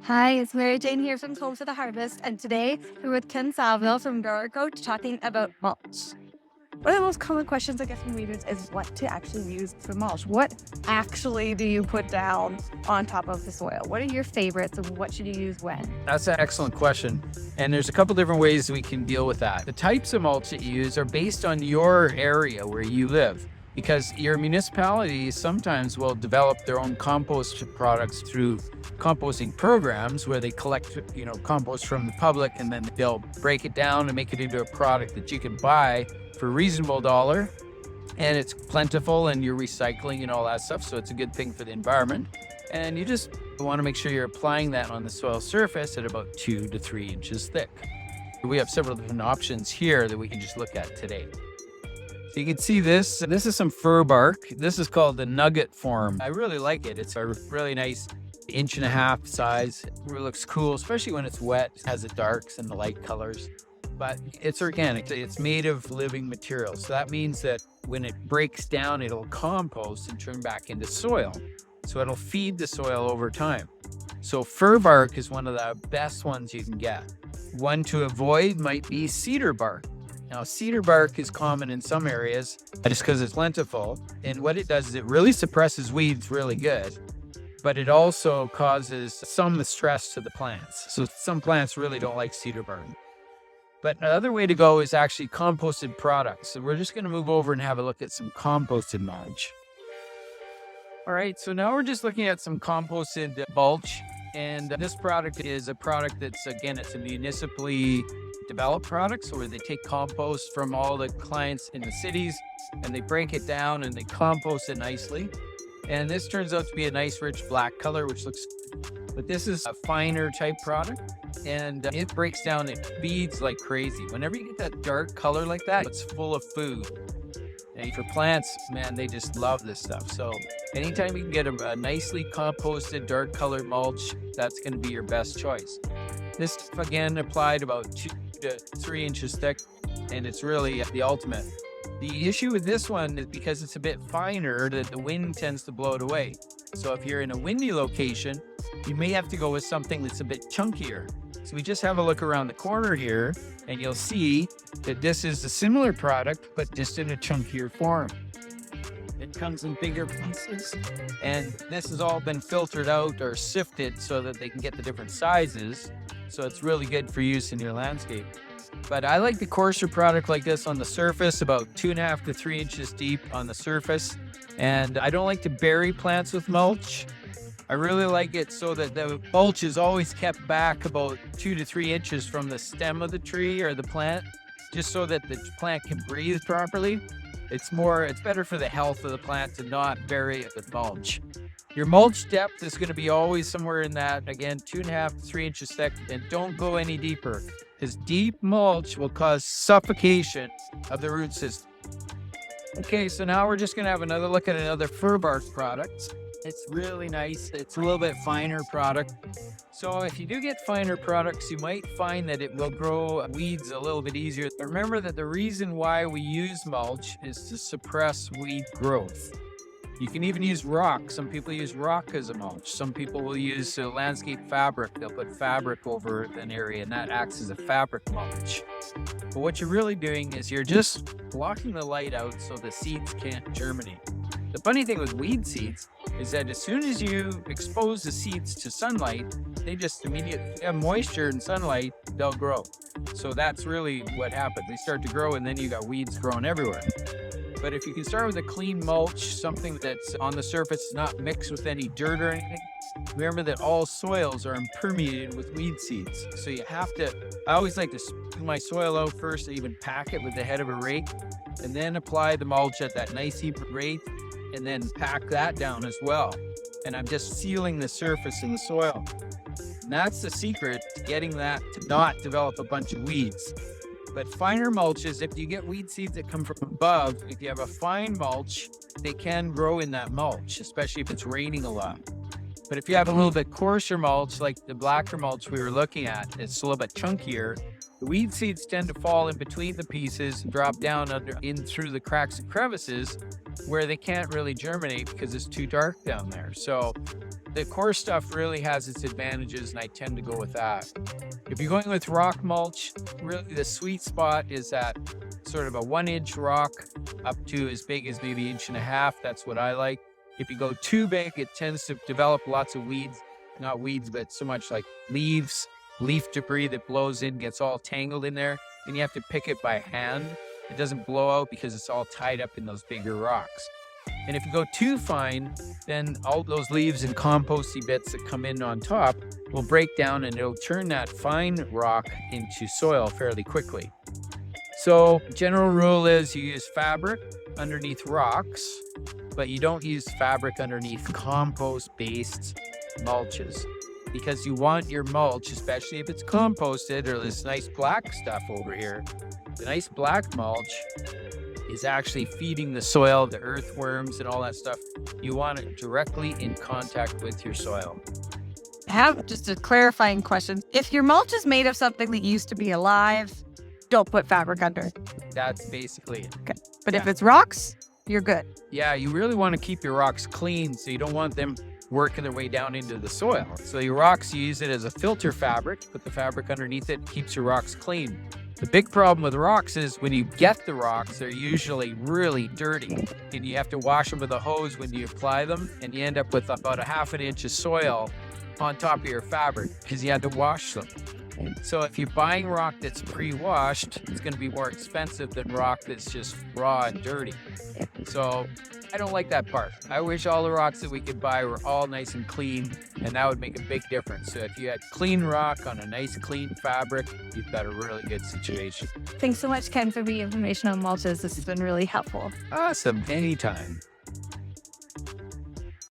Hi, it's Mary Jane here from Home for the Harvest, and today we're with Ken Salville from Grower Coach talking about mulch. One of the most common questions I get from readers is what to actually use for mulch. What actually do you put down on top of the soil? What are your favorites and what should you use when? That's an excellent question. And there's a couple different ways we can deal with that. The types of mulch that you use are based on your area where you live, because your municipality sometimes will develop their own compost products through composting programs where they collect, compost from the public, and then they'll break it down and make it into a product that you can buy for a reasonable dollar. And it's plentiful and you're recycling and all that stuff. So it's a good thing for the environment. And you just want to make sure you're applying that on the soil surface at about 2 to 3 inches thick. We have several different options here that we can just look at today. So you can see this is some fir bark. This is called the nugget form. I really like it. It's a really nice 1.5 inch size. It really looks cool, especially when it's wet. It has the darks and the light colors, but it's organic. It's made of living material. So that means that when it breaks down, it'll compost and turn back into soil. So it'll feed the soil over time. So fir bark is one of the best ones you can get. One to avoid might be cedar bark. Now, cedar bark is common in some areas just because it's plentiful. And what it does is it really suppresses weeds really good, but it also causes some stress to the plants. So some plants really don't like cedar bark. But another way to go is actually composted products. So we're just going to move over and have a look at some composted mulch. All right, so now we're just looking at some composted mulch. And this product is a product that's, again, it's a municipally developed product. So where they take compost from all the clients in the cities and they break it down and they compost it nicely. And this turns out to be a nice rich black color, which looks, but this is a finer type product and it breaks down, it feeds like crazy. Whenever you get that dark color like that, it's full of food. And for plants, man, they just love this stuff. So anytime you can get a nicely composted dark colored mulch, that's going to be your best choice. This, again, applied about 2 to 3 inches thick, and it's really the ultimate. The issue with this one is because it's a bit finer, that the wind tends to blow it away. So if you're in a windy location, you may have to go with something that's a bit chunkier. So we just have a look around the corner here, and you'll see that this is a similar product, but just in a chunkier form. It comes in bigger pieces, and this has all been filtered out or sifted so that they can get the different sizes. So it's really good for use in your landscape. But I like the coarser product like this on the surface, about 2.5 to 3 inches deep on the surface. And I don't like to bury plants with mulch. I really like it so that the mulch is always kept back about 2 to 3 inches from the stem of the tree or the plant, just so that the plant can breathe properly. It's better for the health of the plant to not bury it with mulch. Your mulch depth is going to be always somewhere in that, again, 2.5 to 3 inches thick, and don't go any deeper, because deep mulch will cause suffocation of the root system. Okay, so now we're just going to have another look at another fir bark product. It's really nice. It's a little bit finer product. So if you do get finer products, you might find that it will grow weeds a little bit easier. But remember that the reason why we use mulch is to suppress weed growth. You can even use rock. Some people use rock as a mulch. Some people will use landscape fabric. They'll put fabric over an area, and that acts as a fabric mulch. But what you're really doing is you're just blocking the light out so the seeds can't germinate. The funny thing with weed seeds is that as soon as you expose the seeds to sunlight, they just immediately have moisture and sunlight, they'll grow. So that's really what happens. They start to grow, and then you got weeds growing everywhere. But if you can start with a clean mulch, something that's on the surface, not mixed with any dirt or anything, remember that all soils are impermeated with weed seeds. So you have to, I always like to smooth my soil out first, even pack it with the head of a rake, and then apply the mulch at that nice even rate, and then pack that down as well. And I'm just sealing the surface in the soil. And that's the secret to getting that to not develop a bunch of weeds. But finer mulches, if you get weed seeds that come from above, if you have a fine mulch, they can grow in that mulch, especially if it's raining a lot. But if you have a little bit coarser mulch, like the blacker mulch we were looking at, it's a little bit chunkier, the weed seeds tend to fall in between the pieces and drop down in through the cracks and crevices where they can't really germinate because it's too dark down there. So the coarse stuff really has its advantages, and I tend to go with that. If you're going with rock mulch, really the sweet spot is at sort of a 1-inch rock up to as big as maybe 1.5 inches. That's what I like. If you go too big, it tends to develop lots of weeds, not weeds, but so much like leaves, leaf debris that blows in, gets all tangled in there. And you have to pick it by hand. It doesn't blow out because it's all tied up in those bigger rocks. And if you go too fine, then all those leaves and composty bits that come in on top will break down and it'll turn that fine rock into soil fairly quickly. So general rule is you use fabric underneath rocks, but you don't use fabric underneath compost-based mulches, because you want your mulch, especially if it's composted or this nice black stuff over here. The nice black mulch is actually feeding the soil, the earthworms and all that stuff. You want it directly in contact with your soil. I have just a clarifying question. If your mulch is made of something that used to be alive, don't put fabric under. That's basically it. Okay. But if it's rocks, you're good. Yeah, you really want to keep your rocks clean, so you don't want them working their way down into the soil. So your rocks, you use it as a filter fabric, put the fabric underneath it, keeps your rocks clean. The big problem with rocks is when you get the rocks, they're usually really dirty, and you have to wash them with a hose when you apply them, and you end up with about 1/2 inch of soil on top of your fabric because you had to wash them. So if you're buying rock that's pre-washed, it's going to be more expensive than rock that's just raw and dirty. So I don't like that part. I wish all the rocks that we could buy were all nice and clean, and that would make a big difference. So if you had clean rock on a nice clean fabric, you've got a really good situation. Thanks so much, Ken, for the information on mulches. This has been really helpful. Awesome. Anytime.